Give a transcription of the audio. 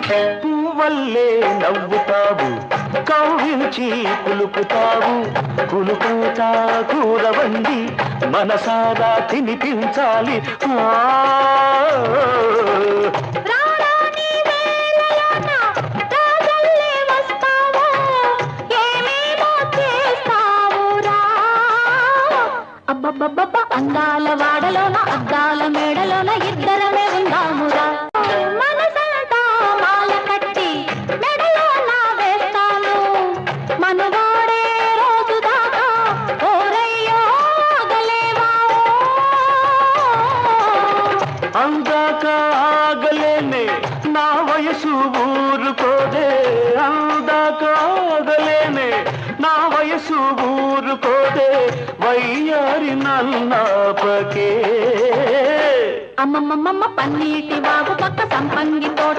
పువ్వల్లే నవ్వుతావు కవ్వించి కులుకుతావు కులుకుత కూరవండి మనసారా తినిపించాలి అందాల వాడలోన అద్దాల మేడలోన ఇద్దరమే ఉందామురా మనసంతా మాల కట్టి మెడలోన వేస్తాను మనవాడే రోజు దాకా ఓరయ్యో ఆగలేవా అందాక ఆగలేనే నా వయసు ఊరుకోదే అందాక ఆగలేనే నా వయసు ఊరుకోదే వయ్యారి నల్లాపకే అమ్మమ్మమ్మ పన్నీటి బాబు పక్క సంపంగి తోట